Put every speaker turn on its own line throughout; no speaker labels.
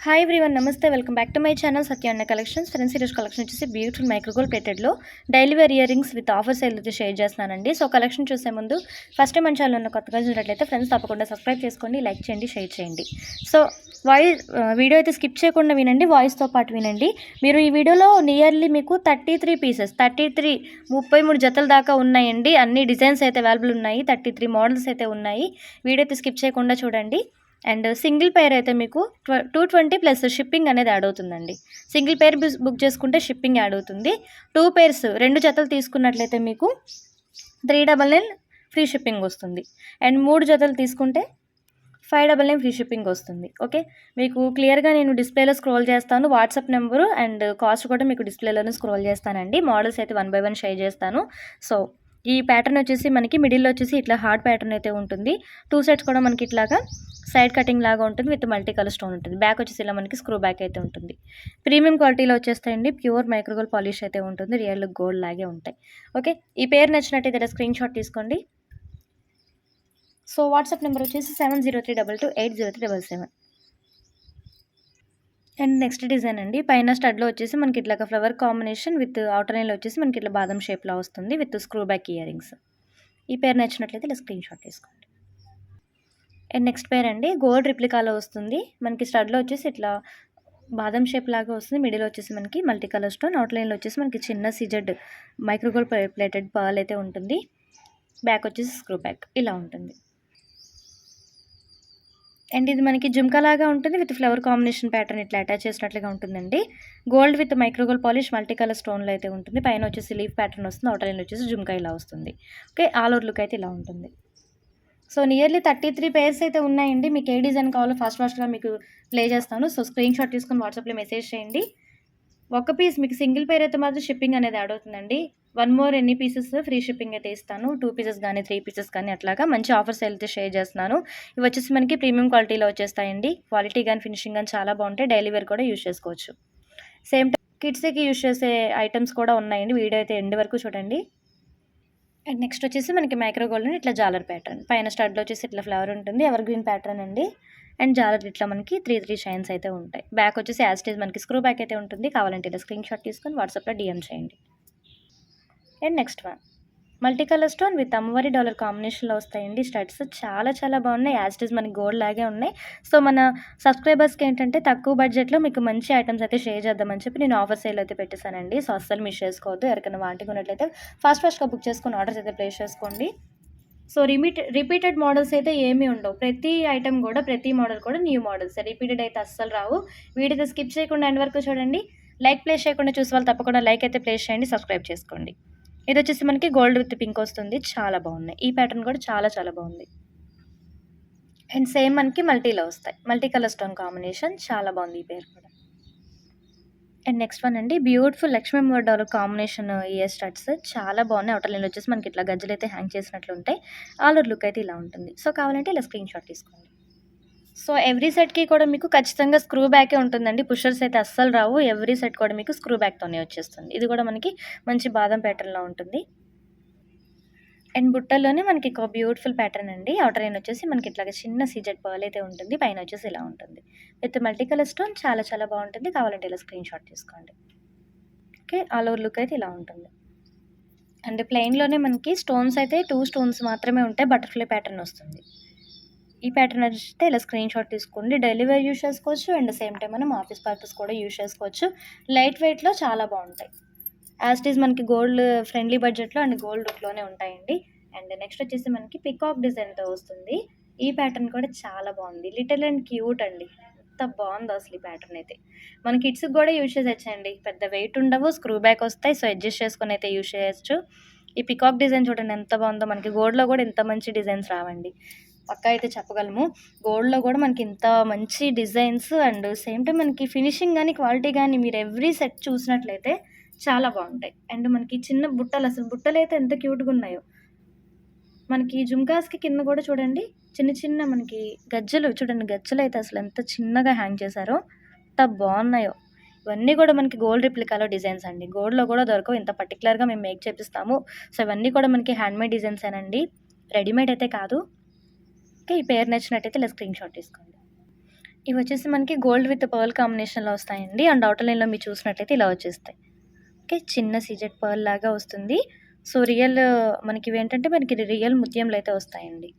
Hi everyone, నమస్తే. Welcome back to my channel Satya Anna collections. Friends, ఈరోజు collection వచ్చేసి beautiful micro gold ప్లేటెడ్లో daily wear earrings with offer sale అయితే share చేస్తున్నానండి. So collection చూసే ముందు ఫస్ట్ టైం మన ఛానల్ ఉన్న కొత్తగా చూసినట్లయితే ఫ్రెండ్స్ తప్పకుండా సబ్స్క్రైబ్ చేసుకోండి, లైక్ చేయండి, షేర్ చేయండి. సో వీడియో అయితే స్కిప్ చేయకుండా వినండి, వాయిస్తో పాటు వినండి. మీరు ఈ వీడియోలో నియర్లీ మీకు 33 పీసెస్ 33 జతల దాకా ఉన్నాయండి. అన్ని డిజైన్స్ అయితే అవైలబుల్ ఉన్నాయి, 33 మోడల్స్ అయితే ఉన్నాయి. వీడియో అయితే స్కిప్ చేయకుండా చూడండి. అండ్ సింగిల్ పేర్ అయితే మీకు 220 ప్లస్ షిప్పింగ్ అనేది యాడ్ అవుతుందండి. సింగిల్ పేర్ బుక్ చేసుకుంటే షిప్పింగ్ యాడ్ అవుతుంది. 2 పేర్స్ 2 జతలు తీసుకున్నట్లయితే మీకు 399 ఫ్రీ షిప్పింగ్ వస్తుంది. అండ్ 3 జతలు తీసుకుంటే 599 ఫ్రీ షిప్పింగ్ వస్తుంది. ఓకే, మీకు క్లియర్గా నేను డిస్ప్లేలో స్క్రోల్ చేస్తాను. వాట్సాప్ నెంబరు అండ్ కాస్ట్ కూడా మీకు డిస్ప్లేలోనే స్క్రోల్ చేస్తానండి. మోడల్స్ అయితే 1 బై 1 షేర్ చేస్తాను. సో ఈ ప్యాటర్న్ వచ్చేసి మనకి మిడిల్లో వచ్చేసి ఇట్లా హార్డ్ ప్యాటర్న్ అయితే ఉంటుంది. 2 సెట్స్ కూడా మనకి ఇట్లాగా సైడ్ కటింగ్ లాగా ఉంటుంది, విత్ మల్టీ కలర్ స్టోన్ ఉంటుంది. బ్యాక్ వచ్చేసి ఇలా మనకి స్క్రూ బ్యాక్ అయితే ఉంటుంది. ప్రీమియం క్వాలిటీలో వచ్చేస్తాయండి. ప్యూర్ మైక్రోగోల్డ్ పాలిష్ అయితే ఉంటుంది. రియల్ గోల్డ్ లాగే ఉంటాయి. ఓకే, ఈ పేరు నచ్చినట్టయితే స్క్రీన్ షాట్ తీసుకోండి. సో వాట్సాప్ నెంబర్ వచ్చేసి 7032280377. అండ్ నెక్స్ట్ డిజైన్ అండి, పైన స్టడ్లో వచ్చేసి మనకి ఇట్లా ఫ్లవర్ కాంబినేషన్ విత్ అవుటర్ లైన్లో వచ్చేసి మనకి ఇట్లా బాదం షేప్లో వస్తుంది, with screw back ear rings. ఈ పేరు నచ్చినట్లయితే ఇలా స్క్రీన్ షాట్ తీసుకోండి. అండ్ నెక్స్ట్ పేర్ అండి, గోల్డ్ రిప్లికాలో వస్తుంది. మనకి స్టడ్లో వచ్చేసి ఇట్లా బాదం షేప్ లాగా వస్తుంది. మిడిల్ వచ్చేసి మనకి మల్టీ కలర్ స్టోన్, అవుట్ లైన్లో వచ్చేసి మనకి చిన్న సిజెడ్ మైక్రోగోల్డ్ ప్లేటెడ్ పర్ల్ అయితే ఉంటుంది. బ్యాక్ వచ్చేసి స్క్రూ బ్యాక్ ఇలా ఉంటుంది. అండ్ ఇది మనకి జుమ్కా లాగా ఉంటుంది, విత్ ఫ్లవర్ కాంబినేషన్ ప్యాటర్న్ ఇట్లా అటాచ్ చేసినట్లుగా ఉంటుందండి. Gold with micro gold polish multi colour స్టోన్లో అయితే ఉంటుంది. పైన వచ్చేసి లీఫ్ ప్యాటర్న్ వస్తుంది, అవుటర్ లైన్ వచ్చేసి జుమ్కా ఇలా వస్తుంది. ఓకే, ఆల్ ఓవర్ లుక్ అయితే ఇలా ఉంటుంది. సో నియర్లీ 33 పేర్స్ అయితే ఉన్నాయండి. మీకు ఏ డిజైన్ కావాలో ఫాస్ట్గా మీకు ప్లే చేస్తాను. సో స్క్రీన్ షాట్ తీసుకొని వాట్సాప్లో మెసేజ్ చేయండి. ఒక పీస్ మీకు సింగిల్ పేర్ అయితే మాత్రం షిప్పింగ్ అనేది యాడ్ అవుతుందండి. 1 మోర్ ఎన్ని పీసెస్ ఫ్రీ షిప్పింగ్ అయితే ఇస్తాను. 2 పీసెస్ కానీ 3 పీసెస్ కానీ అట్లాగా మంచి ఆఫర్స్ అయితే షేర్ చేస్తున్నాను. ఇవి వచ్చేసి మనకి ప్రీమియం క్వాలిటీలో వచ్చేస్తాయండి. క్వాలిటీ కానీ ఫినిషింగ్ కానీ చాలా బాగుంటాయి. డైలీ వేర్ కూడా యూజ్ చేసుకోవచ్చు. సేమ్ టైం కిడ్స్కి యూజ్ చేసే ఐటమ్స్ కూడా ఉన్నాయండి. వీడియో అయితే ఎండ్ వరకు చూడండి. అండ్ నెక్స్ట్ వచ్చేసి మనకి మైక్రోగోల్డ్ ఇట్లా జాలర్ ప్యాటర్న్, పైన స్టడ్లో వచ్చేసి ఇట్లా ఫ్లవర్ ఉంటుంది, ఎవర్ గ్రీన్ ప్యాటర్న్ అండి. అండ్ జాలర్ ఇట్లా మనకి 3 షైన్స్ అయితే ఉంటాయి. బ్యాక్ వచ్చేసి యాస్టేజ్ మనకి స్క్రూ బ్యాక్ అయితే ఉంటుంది. కావాలంటే ఇలా స్క్రీన్ షాట్ తీసుకొని వాట్సాప్లో డిఎం చేయండి. And next one multi colour stone with అమ్మవారి డాలర్ కాంబినేషన్లో వస్తాయండి. స్టడ్స్ చాలా బాగున్నాయి. యాస్టేజ్ మనకి గోల్డ్ లాగే ఉన్నాయి. సో మన సబ్స్క్రైబర్స్కి ఏంటంటే తక్కువ బడ్జెట్లో మీకు మంచి ఐటమ్స్ అయితే షేర్ చేద్దామని చెప్పి నేను ఆఫర్ సేల్ అయితే పెట్టేశానండి. సో అస్సలు మిస్ చేసుకోవద్దు. ఎవరికైనా వాంటిగా ఉన్నట్లయితే ఫాస్ట్గా బుక్ చేసుకొని ఆర్డర్స్ అయితే ప్లేస్ చేసుకోండి. సో రిపీటెడ్ మోడల్స్ అయితే ఏమీ ఉండవు. ప్రతి ఐటమ్ కూడా ప్రతి మోడల్ కూడా న్యూ మోడల్స్, రిపీటెడ్ అయితే అస్సలు రావు. వీడియో స్కిప్ చేయకుండా ఎండ్ వరకు చూడండి. లైక్ ప్లేస్ చేయకుండా చూసే వాళ్ళు తప్పకుండా లైక్ అయితే ప్లేస్ చేయండి, సబ్స్క్రైబ్ చేసుకోండి. ఇది వచ్చేసి మనకి గోల్డ్ విత్ పింక్ వస్తుంది. చాలా బాగున్నాయి. ఈ ప్యాటర్న్ కూడా చాలా బాగుంది. అండ్ సేమ్ మనకి మల్టీలో వస్తాయి, మల్టీ కలర్ స్టోన్ కాంబినేషన్ చాలా బాగుంది ఈ పేరు కూడా. అండ్ నెక్స్ట్ వన్ అండి, బ్యూటిఫుల్ లక్ష్మీ అమ్మవారి డాలర్ కాంబినేషన్ ఇయర్ స్టడ్స్ చాలా బాగున్నాయి. అవుటర్ లైన్ వచ్చేసి మనకి ఇట్లా గజ్జలు అయితే హ్యాంగ్ చేసినట్లు ఉంటాయి. ఆల్ ఓవర్ లుక్ అయితే ఇలా ఉంటుంది. సో కావాలంటే ఇలా స్క్రీన్ షాట్ తీసుకోండి. సో ఎవ్రీ సెట్కి కూడా మీకు ఖచ్చితంగా స్క్రూ బ్యాకే ఉంటుందండి. పుషర్స్ అయితే అస్సలు రావు. ఎవ్రీ సెట్ కూడా మీకు స్క్రూ బ్యాక్తోనే వచ్చేస్తుంది. ఇది కూడా మనకి మంచి బాదం ప్యాటర్న్లో ఉంటుంది. అండ్ బుట్టల్లోనే మనకి ఒక బ్యూటిఫుల్ ప్యాటర్న్ అండి. అవుటర్ లైన్ వచ్చేసి మనకి ఇట్లాగా చిన్న సీజెడ్ పర్ల్ అయితే ఉంటుంది. పైన వచ్చేసి ఇలా ఉంటుంది, విత్ మల్టీ కలర్ స్టోన్ చాలా బాగుంటుంది. కావాలంటే ఇలా స్క్రీన్ షాట్ తీసుకోండి. ఓకే, ఆల్ ఓవర్ లుక్ అయితే ఇలా ఉంటుంది. అండ్ ప్లెయిన్లోనే మనకి స్టోన్స్ అయితే 2 స్టోన్స్ మాత్రమే ఉంటాయి. బటర్ఫ్లై ప్యాటర్న్ వస్తుంది. ఈ ప్యాటర్న్ వస్తే ఇలా స్క్రీన్ షాట్ తీసుకోండి. డైలీ వేర్ యూజ్ చేసుకోవచ్చు. అండ్ సేమ్ టైం మనం ఆఫీస్ పర్పస్ కూడా యూజ్ చేసుకోవచ్చు. లైట్ వెయిట్లో చాలా బాగుంటాయి. యాజ్ ఇట్ ఈజ్ మనకి గోల్డ్ ఫ్రెండ్లీ బడ్జెట్లో అండ్ గోల్డ్ లుక్లోనే ఉంటాయండి. అండ్ నెక్స్ట్ వచ్చేసి మనకి పికాక్ డిజైన్తో వస్తుంది. ఈ ప్యాటర్న్ కూడా చాలా బాగుంది. లిటిల్ అండ్ క్యూట్ అండి. ఎంత బాగుందో అసలు ఈ ప్యాటర్న్ అయితే. మన కిడ్స్కి కూడా యూజ్ చేయొచ్చండి. పెద్ద వెయిట్ ఉండవు, స్క్రూ బ్యాక్ వస్తాయి. సో అడ్జస్ట్ చేసుకొని అయితే యూజ్ చేయొచ్చు. ఈ పికాక్ డిజైన్ చూడండి ఎంత బాగుందో. మనకి గోల్డ్లో కూడా ఇంత మంచి డిజైన్స్ రావండి. పక్కా అయితే చెప్పగలము. గోల్డ్లో కూడా మనకి ఇంత మంచి డిజైన్స్ అండ్ సేమ్ టైం మనకి ఫినిషింగ్ కానీ క్వాలిటీ కానీ మీరు ఎవ్రీ సెట్ చూసినట్లయితే చాలా బాగుంటాయి. అండ్ మనకి చిన్న బుట్టలు, అసలు బుట్టలు అయితే ఎంత క్యూట్గా ఉన్నాయో. మనకి జుమ్కాస్కి కింద కూడా చూడండి చిన్న మనకి గజ్జలు చూడండి. గజ్జలు అయితే అసలు ఎంత చిన్నగా హ్యాంగ్ చేశారో, ఎంత బాగున్నాయో. ఇవన్నీ కూడా మనకి గోల్డ్ రిప్లికాలో డిజైన్స్ అండి. గోల్డ్లో కూడా దొరకవు. ఇంత పర్టికులర్గా మేము మేక్ చేపిస్తాము. సో ఇవన్నీ కూడా మనకి హ్యాండ్మేడ్ డిజైన్స్ ఏనండి, రెడీమేడ్ అయితే కాదు. ఓకే, ఈ పేరు నచ్చినట్టయితే ఇలా స్క్రీన్ షాట్ తీసుకోండి. ఇవి వచ్చేసి మనకి గోల్డ్ విత్ పర్ల్ కాంబినేషన్‌లో వస్తాయండి. అండ్ ఔటర్ లైన్‌లో మీరు చూసినట్టయితే ఇలా వచ్చేస్తాయి. ఓకే. చిన్న సీజెడ్ పర్ల్ లాగా వస్తుంది. సో, మనకివేంటంటే మనకి రియల్ ముత్యంలో అయితే వస్తాయండి.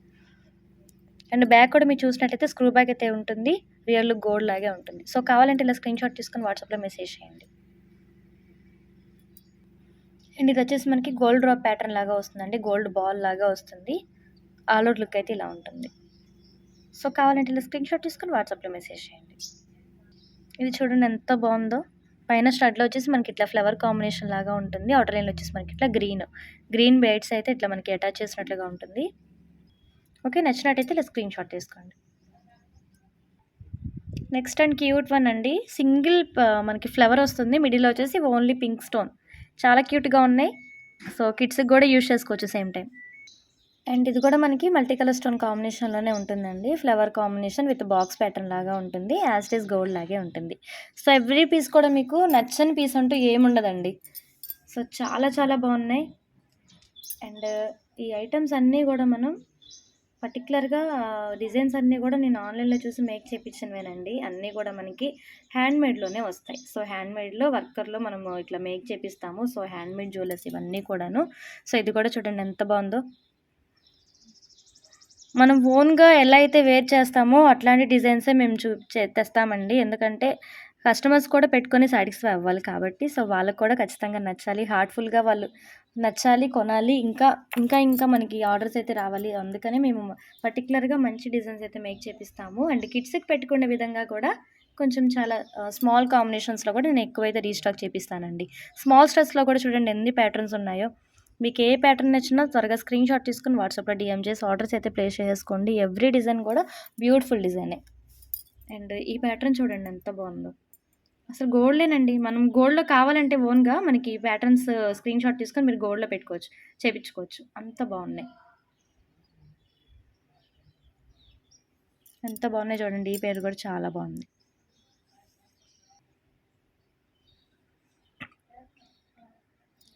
అండ్ బ్యాక్ కూడా మీరు చూసినట్టయితే స్క్రూ బ్యాక్ అయితే ఉంటుంది. రియల్ గోల్డ్ లాగే ఉంటుంది. సో, కావాలంటే ఇలా స్క్రీన్‌షాట్ తీసుకొని వాట్సాప్‌లో మెసేజ్ చేయండి. అండ్ ఇదొచ్చేసి మనకి గోల్డ్ డ్రాప్ ప్యాటర్న్ లాగా వస్తుందండి. గోల్డ్ బాల్ లాగా వస్తుంది. ఆల్ ఓవర్ లుక్ అయితే ఇలా ఉంటుంది. సో, కావాలంటే ఇలా స్క్రీన్‌షాట్ తీసుకొని వాట్సాప్‌లో మెసేజ్ చేయండి. ఇది చూడండి ఎంత బావుందో. పైన స్టడ్‌లో వచ్చేసి మనకి ఇట్లా ఫ్లవర్ కాంబినేషన్ లాగా ఉంటుంది. ఔటర్ లైన్‌లో వచ్చేసి మనకి ఇట్లా గ్రీన్ బీడ్స్ అయితే ఇట్లా మనకి అటాచ్ చేసినట్లుగా ఉంటుంది. ఓకే. నచ్చినట్టయితే ఇలా స్క్రీన్‌షాట్ తీసుకోండి. నెక్స్ట్ అండ్ క్యూట్ వన్ అండి. మనకి ఫ్లవర్ వస్తుంది. మిడిల్‌లో వచ్చేసి ఓన్లీ పింక్ స్టోన్. చాలా క్యూట్‌గా ఉన్నాయి. సో, కిడ్స్‌కి గూడా యూజ్ చేసుకోవచ్చు సేమ్ టైమ్. అండ్ ఇది కూడా మనకి మల్టీ కలర్ స్టోన్ కాంబినేషన్‌లోనే ఉంటుందండి. Flower combination with box pattern లాగా ఉంటుంది. యాజ్ ఇట్ ఈజ్ గోల్డ్ లాగే ఉంటుంది. సో, ఎవ్రీ పీస్ కూడా మీకు నచ్చని పీస్ అంటూ ఏముండదండి. సో, చాలా చాలా బాగున్నాయి. అండ్ ఈ ఐటెమ్స్ అన్నీ గూడా మనం పర్టిక్యులర్‌గా డిజైన్స్ అన్నీ గూడా నేను ఆన్‌లైన్‌లో చూసి మేక్ చేపించినవేనండి. అన్నీ గూడా మనకి హ్యాండ్‌మేడ్‌లోనే వస్తాయి. సో, హ్యాండ్‌మేడ్‌లో వర్కర్‌లో మనము ఇట్లా మేక్ చేపిస్తాము. సో, హ్యాండ్‌మేడ్ జ్యువెలర్స్ ఇవన్నీ కూడాను. సో, ఇది కూడా చూడండి ఎంత బావుందో. మనం ఓన్‌గా ఎలా అయితే వేర్ చేస్తామో అట్లాంటి డిజైన్సే మేము తెస్తామండి. ఎందుకంటే కస్టమర్స్ కూడా పెట్టుకొని సాటిస్ఫై అవ్వాలి కాబట్టి. సో, వాళ్ళకి కూడా ఖచ్చితంగా నచ్చాలి. హార్ట్‌ఫుల్‌గా వాళ్ళు నచ్చాలి, కొనాలి. ఇంకా మనకి ఆర్డర్స్ అయితే రావాలి. అందుకనే మేము పర్టిక్యులర్‌గా మంచి డిజైన్స్ అయితే మేక్ చేపిస్తాము. అండ్ కిడ్స్‌కి పెట్టుకునే విధంగా కూడా కొంచెం చాలా స్మాల్ కాంబినేషన్స్‌లో కూడా నేను ఎక్కువైతే రీస్టాక్ చేపిస్తానండి. స్మాల్ స్టడ్స్‌లో కూడా చూడండి ఎన్ని ప్యాటర్న్స్ ఉన్నాయో. మీకు ఏ ప్యాటర్న్ నచ్చినా త్వరగా స్క్రీన్‌షాట్ తీసుకొని వాట్సాప్‌లో డీఎం చేసి ఆర్డర్స్ అయితే ప్లేస్ చేసేసుకోండి. ఎవ్రీ డిజైన్ కూడా బ్యూటిఫుల్ డిజైనే. అండ్ ఈ ప్యాటర్న్ చూడండి ఎంత బావుందో. అసలు గోల్డేనండి. మనం గోల్డ్‌లో కావాలంటే ఓన్‌గా మనకి ప్యాటర్న్స్ స్క్రీన్‌షాట్ తీసుకొని మీరు గోల్డ్‌లో పెట్టుకోవచ్చు. చేపించుకోవచ్చు. అంత బావున్నాయి. ఎంత బావున్నాయి చూడండి. ఈ పేరు కూడా చాలా బావుంది.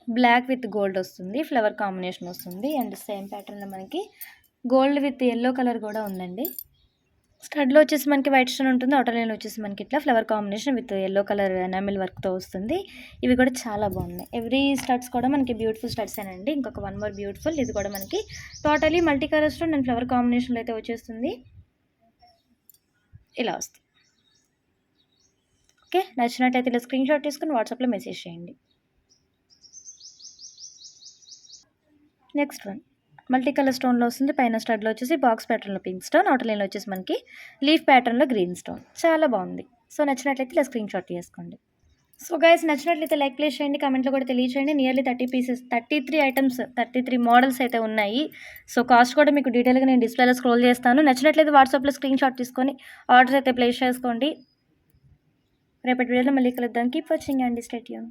బ్లాక్ విత్ గోల్డ్ వస్తుంది. ఫ్లవర్ కాంబినేషన్ వస్తుంది. అండ్ సేమ్ ప్యాటర్న్‌లో మనకి గోల్డ్ విత్ యెల్లో కలర్ కూడా ఉందండి. స్టడ్‌లో వచ్చేసి మనకి వైట్ స్టోన్ ఉంటుంది. ఔటర్ లైన్‌లో వచ్చేసి మనకి ఇట్లా flower combination with yellow colour enamel వర్క్‌తో వస్తుంది. ఇవి కూడా చాలా బాగున్నాయి. ఎవ్రీ స్టడ్స్ కూడా మనకి బ్యూటిఫుల్ స్టడ్సేనండి. ఇంకొక వన్ మోర్ బ్యూటిఫుల్ ఇది కూడా మనకి totally multi colour stone and flower కాంబినేషన్‌లో అయితే వచ్చేస్తుంది. ఇలా వస్తుంది. ఓకే. నచ్చినట్టయితే ఇలా స్క్రీన్‌షాట్ తీసుకొని వాట్సాప్‌లో మెసేజ్ చేయండి. నెక్స్ట్ వన్ మల్టీ కలర్ స్టోన్‌లో వస్తుంది. పైన స్టడ్‌లో వచ్చేసి బాక్స్ ప్యాటర్న్‌లో పింక్ స్టోన్, ఔటర్ లైన్‌లో వచ్చేసి మనకి లీఫ్ ప్యాటర్న్‌లో గ్రీన్ స్టోన్. చాలా బాగుంది. సో, నచ్చినట్లయితే ఇలా స్క్రీన్‌షాట్ తీసుకోండి. సో, గైస్ నచ్చినట్లయితే లైక్ ప్లేస్ చేయండి. కామెంట్‌లో కూడా తెలియచేయండి. నియర్లీ 30 పీసెస్ 33 ఐటెమ్స్ 33 మోడల్స్ అయితే ఉన్నాయి. సో, కాస్ట్ కూడా మీకు డీటెయిల్‌గా నేను డిస్ప్లేలో స్క్రోల్ చేస్తాను. నచ్చినట్లయితే వాట్సాప్‌లో స్క్రీన్‌షాట్ తీసుకొని ఆర్డర్స్ అయితే ప్లేస్ చేసుకోండి. రేపటి వీడియోలో మళ్ళీ కలుద్దాం. Keep watching and stay tune.